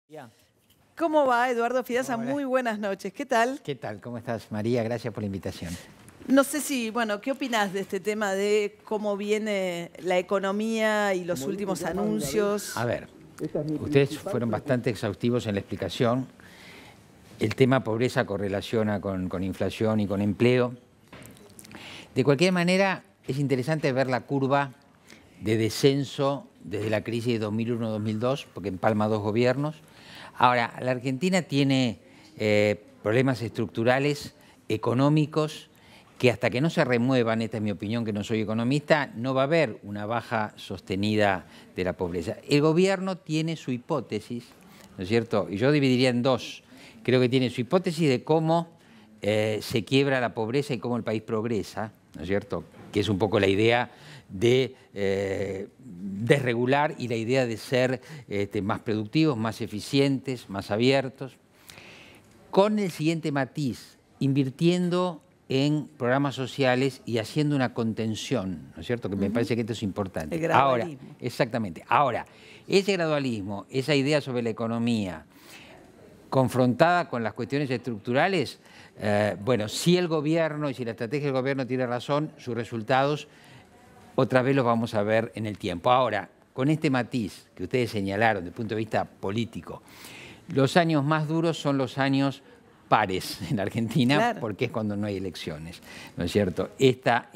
Ya. ¿Cómo va, Eduardo Fidaza? Hola. Muy buenas noches. ¿Qué tal? ¿Qué tal? ¿Cómo estás, María? Gracias por la invitación. No sé si, bueno, ¿qué opinás de este tema de cómo viene la economía y los últimos anuncios? A ver, ustedes fueron bastante exhaustivos en la explicación. El tema pobreza correlaciona con inflación y con empleo. De cualquier manera, es interesante ver la curva de descenso desde la crisis de 2001-2002, porque empalma dos gobiernos. Ahora, la Argentina tiene problemas estructurales, económicos, que hasta que no se remuevan, esta es mi opinión, que no soy economista, no va a haber una baja sostenida de la pobreza. El gobierno tiene su hipótesis, ¿no es cierto? Y yo dividiría en dos. Creo que tiene su hipótesis de cómo se quiebra la pobreza y cómo el país progresa, ¿no es cierto? Que es un poco la idea de desregular y la idea de ser más productivos, más eficientes, más abiertos. Con el siguiente matiz, invirtiendo en programas sociales y haciendo una contención, ¿no es cierto? Que me parece que esto es importante. El gradualismo. Ahora, exactamente. Ahora, ese gradualismo, esa idea sobre la economía, confrontada con las cuestiones estructurales, bueno, si el gobierno y si la estrategia del gobierno tiene razón, sus resultados otra vez los vamos a ver en el tiempo. Ahora, con este matiz que ustedes señalaron desde el punto de vista político, los años más duros son los años pares en Argentina, Claro. porque es cuando no hay elecciones, ¿no es cierto? Esta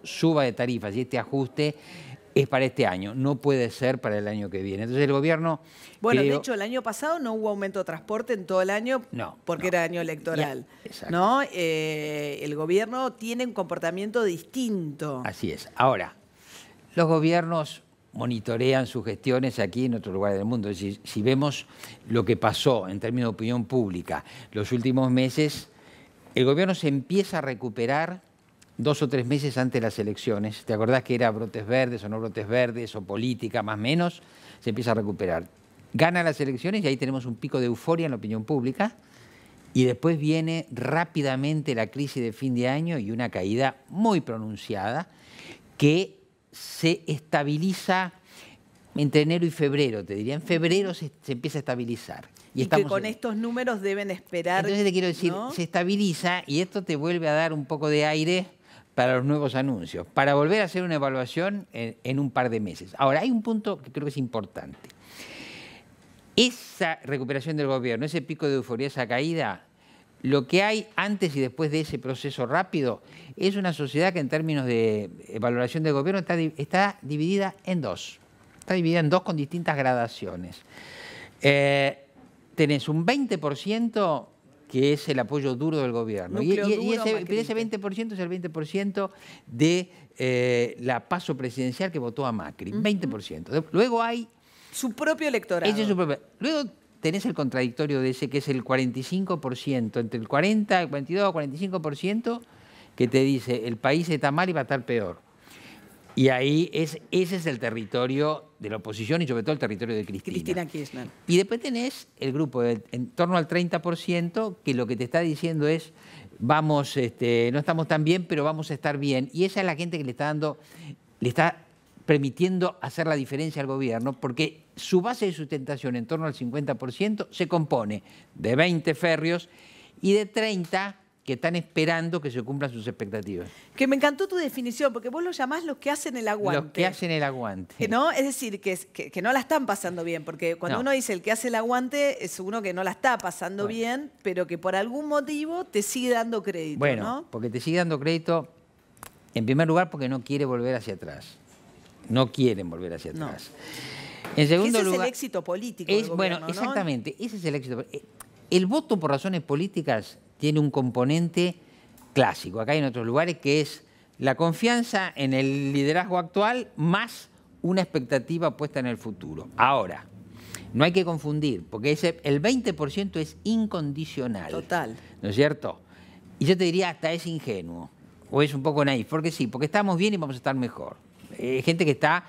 suba de tarifas y este ajuste es para este año, no puede ser para el año que viene. Entonces el gobierno... Bueno, creo, de hecho, el año pasado no hubo aumento de transporte en todo el año porque era año electoral. Exacto. ¿No? El gobierno tiene un comportamiento distinto. Así es. Ahora, los gobiernos monitorean sus gestiones aquí y en otros lugares del mundo. Es decir, si vemos lo que pasó en términos de opinión pública los últimos meses, el gobierno se empieza a recuperar 2 o 3 meses antes de las elecciones. ¿Te acordás que era brotes verdes o no brotes verdes o política más o menos? Se empieza a recuperar. Gana las elecciones y ahí tenemos un pico de euforia en la opinión pública y después viene rápidamente la crisis de fin de año y una caída muy pronunciada que se estabiliza entre enero y febrero, te diría. En febrero se empieza a estabilizar. Y que con estos números deben esperar. Entonces te quiero decir, ¿no? Se estabiliza y esto te vuelve a dar un poco de aire para los nuevos anuncios, para volver a hacer una evaluación en un par de meses. Ahora, hay un punto que creo que es importante. Esa recuperación del gobierno, ese pico de euforia, esa caída, lo que hay antes y después de ese proceso rápido es una sociedad que en términos de valoración del gobierno está dividida en dos. Está dividida en dos con distintas gradaciones. Tenés un 20% que es el apoyo duro del gobierno. Y ese 20% es el 20% de la paso presidencial que votó a Macri. 20%. Luego hay... Su propio electorado. Luego tenés el contradictorio de ese, que es el 45%, entre el 40, el 42 o 45%, que te dice el país está mal y va a estar peor. Y ahí ese es el territorio de la oposición y sobre todo el territorio de Cristina Kirchner. Y después tenés el grupo en torno al 30% que lo que te está diciendo es vamos, no estamos tan bien, pero vamos a estar bien. Y esa es la gente que le está permitiendo hacer la diferencia al gobierno, porque su base de sustentación en torno al 50% se compone de 20 férreos y de 30 que están esperando que se cumplan sus expectativas. Que me encantó tu definición, porque vos lo llamás los que hacen el aguante. Los que hacen el aguante. ¿No? Es decir, que no la están pasando bien, porque cuando uno dice el que hace el aguante, es uno que no la está pasando bien, pero que por algún motivo te sigue dando crédito. Bueno, ¿no? porque te sigue dando crédito, en primer lugar, porque no quiere volver hacia atrás. No quieren volver hacia atrás. En segundo lugar, ese es el éxito político del gobierno, bueno, exactamente, ese es el éxito. El voto por razones políticas tiene un componente clásico, acá hay en otros lugares, que es la confianza en el liderazgo actual más una expectativa puesta en el futuro. Ahora, no hay que confundir, porque el 20% es incondicional. Total. ¿No es cierto? Y yo te diría hasta es ingenuo, o es un poco naif, porque sí, porque estamos bien y vamos a estar mejor. Gente que está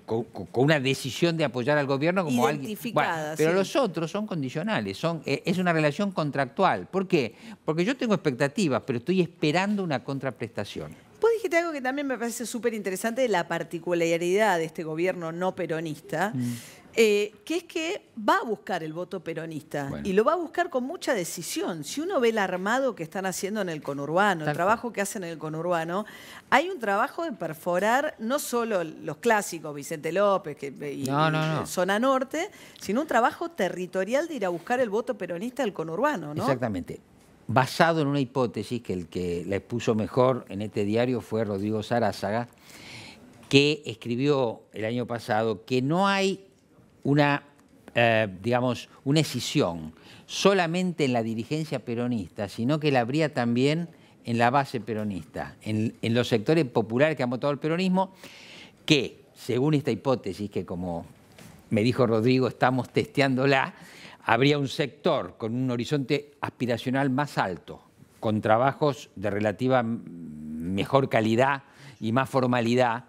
con una decisión de apoyar al gobierno como identificada, alguien. Bueno, pero sí. los otros son condicionales, es una relación contractual. ¿Por qué? Porque yo tengo expectativas, pero estoy esperando una contraprestación. Vos dijiste algo que también me parece súper interesante de la particularidad de este gobierno no peronista, que es que va a buscar el voto peronista y lo va a buscar con mucha decisión. Si uno ve el armado que están haciendo en el conurbano, el trabajo que hacen en el conurbano, hay un trabajo de perforar no solo los clásicos, Vicente López y Zona Norte, sino un trabajo territorial de ir a buscar el voto peronista del conurbano, ¿no? Exactamente. Basado en una hipótesis que el que la expuso mejor en este diario fue Rodrigo Sarrázaga, que escribió el año pasado que no hay una, digamos, una escisión solamente en la dirigencia peronista, sino que la habría también en la base peronista, en los sectores populares que han votado el peronismo, que, según esta hipótesis, que como me dijo Rodrigo, estamos testeándola, habría un sector con un horizonte aspiracional más alto, con trabajos de relativa mejor calidad y más formalidad,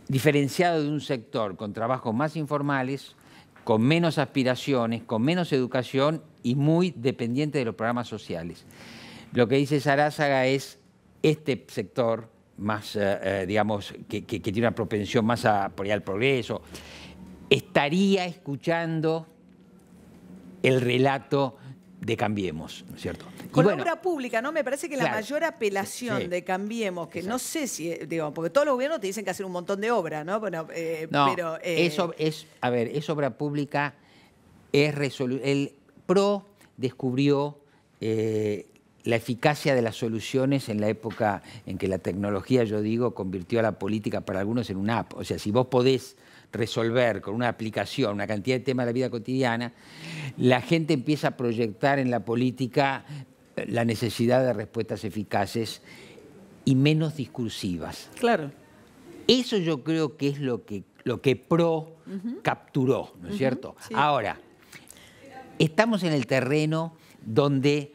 diferenciado de un sector con trabajos más informales, con menos aspiraciones, con menos educación y muy dependiente de los programas sociales. Lo que dice Sarrázaga es este sector más, digamos, que tiene una propensión más a apoyar el progreso, estaría escuchando el relato de Cambiemos, ¿no es cierto? Con la obra pública, ¿no? Me parece que la mayor apelación de Cambiemos, que no sé si, digo, porque todos los gobiernos te dicen que hacer un montón de obra, ¿no? Bueno, pero, eso es, a ver, es obra pública, el PRO descubrió la eficacia de las soluciones en la época en que la tecnología, yo digo, convirtió a la política para algunos en una app. O sea, si vos podés resolver con una aplicación una cantidad de temas de la vida cotidiana, la gente empieza a proyectar en la política la necesidad de respuestas eficaces y menos discursivas. Claro. Eso yo creo que es lo que PRO capturó, ¿no es cierto? Sí. Ahora, estamos en el terreno donde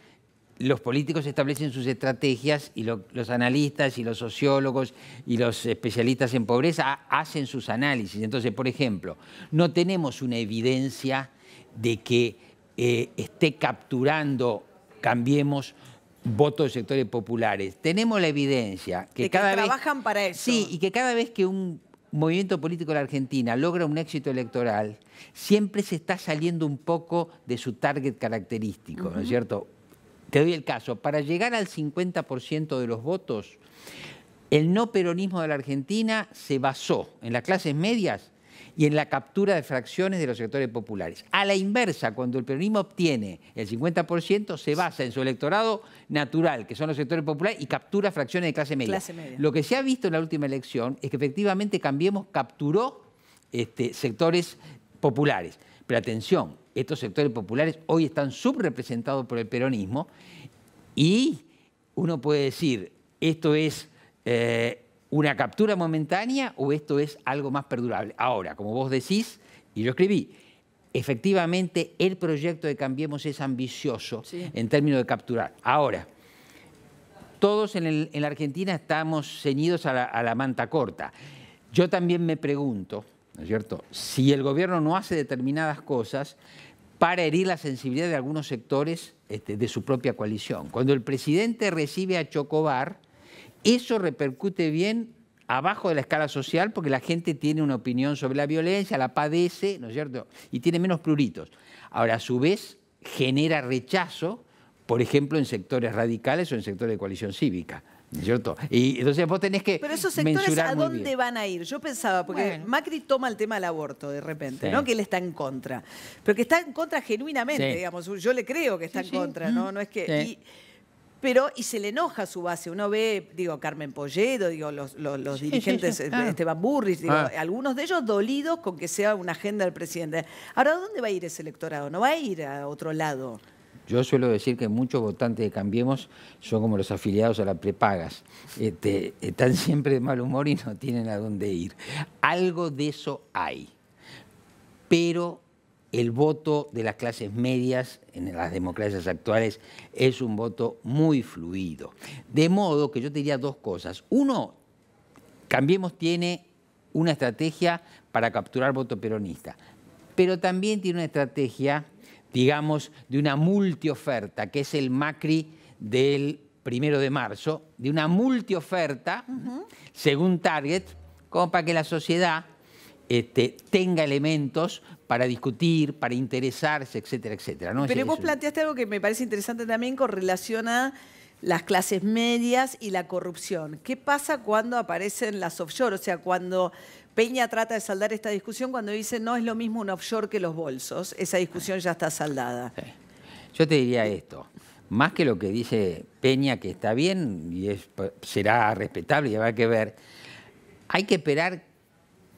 los políticos establecen sus estrategias y los analistas y los sociólogos y los especialistas en pobreza hacen sus análisis. Entonces, por ejemplo, no tenemos una evidencia de que esté capturando, Cambiemos, votos de sectores populares. Tenemos la evidencia que cada vez trabajan para eso. Sí, y que cada vez que un movimiento político de la Argentina logra un éxito electoral, siempre se está saliendo un poco de su target característico, ¿no es cierto? Te doy el caso, para llegar al 50% de los votos, el no peronismo de la Argentina se basó en las clases medias y en la captura de fracciones de los sectores populares. A la inversa, cuando el peronismo obtiene el 50%, se basa en su electorado natural, que son los sectores populares, y captura fracciones de clase media. Lo que se ha visto en la última elección es que efectivamente Cambiemos capturó sectores populares. Pero atención, estos sectores populares hoy están subrepresentados por el peronismo y uno puede decir, esto es una captura momentánea o esto es algo más perdurable. Ahora, como vos decís, y yo escribí, efectivamente el proyecto de Cambiemos es ambicioso en términos de capturar. Ahora, todos en la Argentina estamos ceñidos a la manta corta. Yo también me pregunto, ¿no es cierto?, si el gobierno no hace determinadas cosas para herir la sensibilidad de algunos sectores de su propia coalición. Cuando el presidente recibe a Chocobar, eso repercute bien abajo de la escala social porque la gente tiene una opinión sobre la violencia, la padece, ¿no es cierto?, y tiene menos pruritos. Ahora, a su vez, genera rechazo, por ejemplo, en sectores radicales o en sectores de coalición cívica. ¿No es cierto? Y entonces vos tenés que Pero esos sectores, mensurar ¿a muy dónde bien. van a ir? Yo pensaba, porque Macri toma el tema del aborto de repente, Sí. ¿no? Que él está en contra. Pero que está en contra genuinamente, Sí. digamos. Yo le creo que está en contra, ¿no? No es que... Sí. Y se le enoja a su base. Uno ve, digo, Carmen Polledo, digo, los dirigentes, Esteban Burris, digo, algunos de ellos dolidos con que sea una agenda del presidente. Ahora, ¿a dónde va a ir ese electorado? ¿No va a ir a otro lado? Yo suelo decir que muchos votantes de Cambiemos son como los afiliados a la prepagas. Están siempre de mal humor y no tienen a dónde ir. Algo de eso hay. Pero el voto de las clases medias en las democracias actuales es un voto muy fluido. De modo que yo te diría dos cosas. Uno, Cambiemos tiene una estrategia para capturar voto peronista, pero también tiene una estrategia, digamos, de una multioferta, que es el Macri del 1 de marzo, de una multioferta, según Target, como para que la sociedad tenga elementos para discutir, para interesarse, etcétera, etcétera, ¿no? Pero vos planteaste algo que me parece interesante también con relación a las clases medias y la corrupción. ¿Qué pasa cuando aparecen las offshore? O sea, cuando Peña trata de saldar esta discusión, cuando dice no es lo mismo un offshore que los bolsos, esa discusión ya está saldada. Sí. Yo te diría esto, más que lo que dice Peña, que está bien y será respetable y habrá que ver, hay que esperar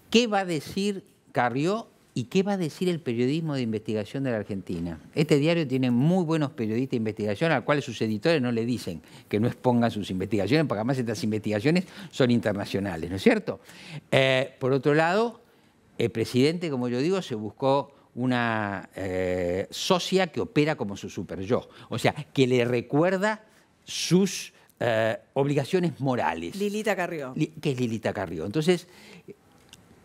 qué va a decir Carrió y qué va a decir el periodismo de investigación de la Argentina. Este diario tiene muy buenos periodistas de investigación, al cual sus editores no le dicen que no expongan sus investigaciones, porque además estas investigaciones son internacionales, ¿no es cierto? Por otro lado, el presidente, como yo digo, se buscó una socia que opera como su super yo, o sea, que le recuerda sus obligaciones morales. Lilita Carrió. Que es Lilita Carrió. Entonces,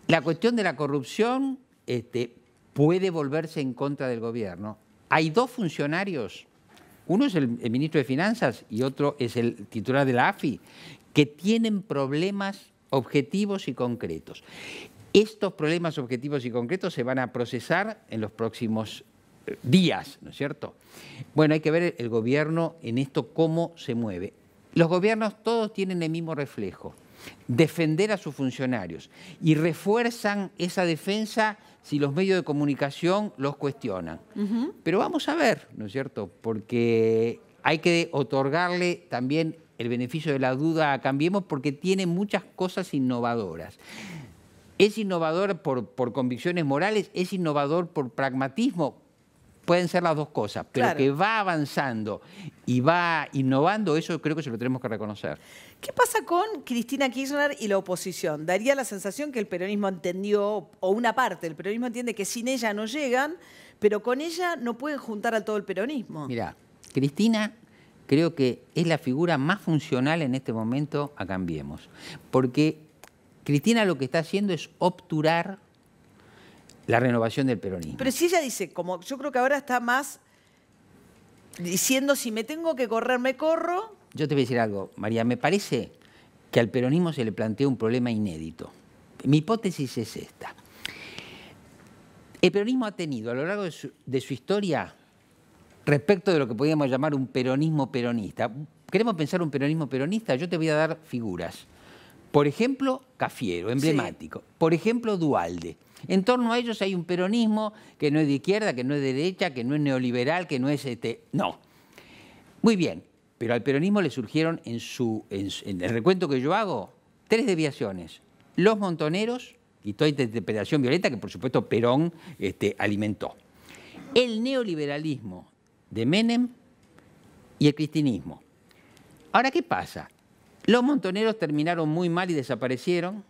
la cuestión de la corrupción puede volverse en contra del gobierno. Hay dos funcionarios, uno es el ministro de Finanzas y otro es el titular de la AFI, que tienen problemas objetivos y concretos. Estos problemas objetivos y concretos se van a procesar en los próximos días, ¿no es cierto? Bueno, hay que ver el gobierno en esto cómo se mueve. Los gobiernos todos tienen el mismo reflejo, defender a sus funcionarios, y refuerzan esa defensa si los medios de comunicación los cuestionan. Pero vamos a ver, ¿no es cierto? Porque hay que otorgarle también el beneficio de la duda a Cambiemos, porque tiene muchas cosas innovadoras. Es innovador por convicciones morales, es innovador por pragmatismo. Pueden ser las dos cosas, pero claro, que va avanzando y va innovando, eso creo que se lo tenemos que reconocer. ¿Qué pasa con Cristina Kirchner y la oposición? Daría la sensación que el peronismo entendió, o una parte del peronismo entiende que sin ella no llegan, pero con ella no pueden juntar a todo el peronismo. Mirá, Cristina creo que es la figura más funcional en este momento a Cambiemos, porque Cristina lo que está haciendo es obturar la renovación del peronismo. Pero si ella dice, como yo creo que ahora está más diciendo, si me tengo que correr, me corro. Yo te voy a decir algo, María, me parece que al peronismo se le plantea un problema inédito. Mi hipótesis es esta. El peronismo ha tenido a lo largo de su historia, respecto de lo que podríamos llamar un peronismo peronista. ¿Queremos pensar un peronismo peronista? Yo te voy a dar figuras. Por ejemplo, Cafiero, emblemático. Sí. Por ejemplo, Duhalde. En torno a ellos hay un peronismo que no es de izquierda, que no es de derecha, que no es neoliberal, que no es no. Muy bien, pero al peronismo le surgieron en el recuento que yo hago 3 desviaciones. Los montoneros y toda interpretación violenta que por supuesto Perón alimentó. El neoliberalismo de Menem y el cristinismo. Ahora, ¿qué pasa? Los montoneros terminaron muy mal y desaparecieron,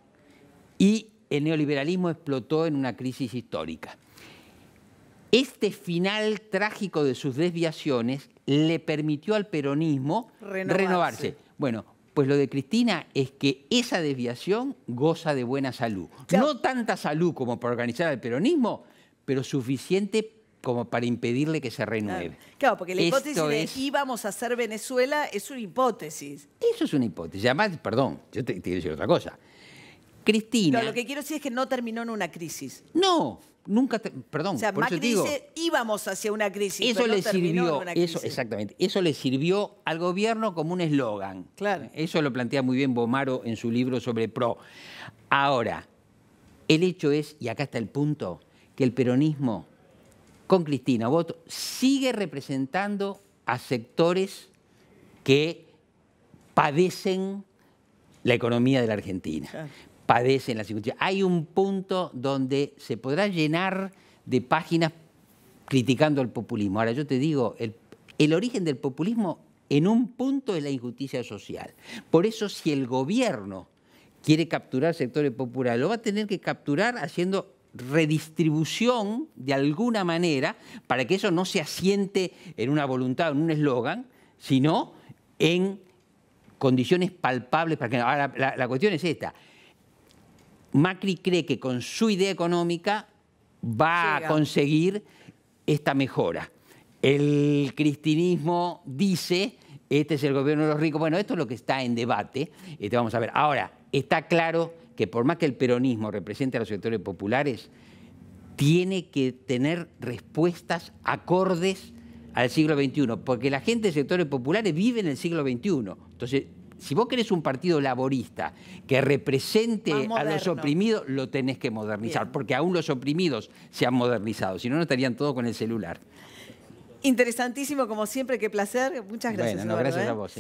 y el neoliberalismo explotó en una crisis histórica. Este final trágico de sus desviaciones le permitió al peronismo renovarse. Bueno, pues lo de Cristina es que esa desviación goza de buena salud. Claro. No tanta salud como para organizar al peronismo, pero suficiente como para impedirle que se renueve. Claro, porque la hipótesis de íbamos a hacer Venezuela es una hipótesis. Eso es una hipótesis. Además, perdón, yo te quiero decir otra cosa. Cristina... Pero lo que quiero decir es que no terminó en una crisis. No, nunca... Perdón, o sea, por Macri eso digo, dice íbamos hacia una crisis, eso pero no le terminó sirvió, en una crisis. Exactamente, eso le sirvió al gobierno como un eslogan. Claro. Eso lo plantea muy bien Bomaro en su libro sobre PRO. Ahora, el hecho es, y acá está el punto, que el peronismo con Cristina Voto sigue representando a sectores que padecen la economía de la Argentina, padecen la circunstancia. Hay un punto donde se podrá llenar de páginas criticando al populismo. Ahora, yo te digo, el origen del populismo en un punto es la injusticia social. Por eso, si el gobierno quiere capturar sectores populares, lo va a tener que capturar haciendo redistribución de alguna manera para que eso no se asiente en una voluntad, en un eslogan, sino en condiciones palpables. Para que, ahora, la cuestión es esta. Macri cree que con su idea económica va a conseguir esta mejora. El cristinismo dice este es el gobierno de los ricos. Bueno, esto es lo que está en debate. Vamos a ver. Ahora, está claro que por más que el peronismo represente a los sectores populares, tiene que tener respuestas acordes al siglo XXI, porque la gente de sectores populares vive en el siglo XXI. Entonces, si vos querés un partido laborista que represente a los oprimidos, lo tenés que modernizar, porque aún los oprimidos se han modernizado, si no, no estarían todos con el celular. Interesantísimo, como siempre, qué placer. Muchas gracias. Bueno, gracias a vos.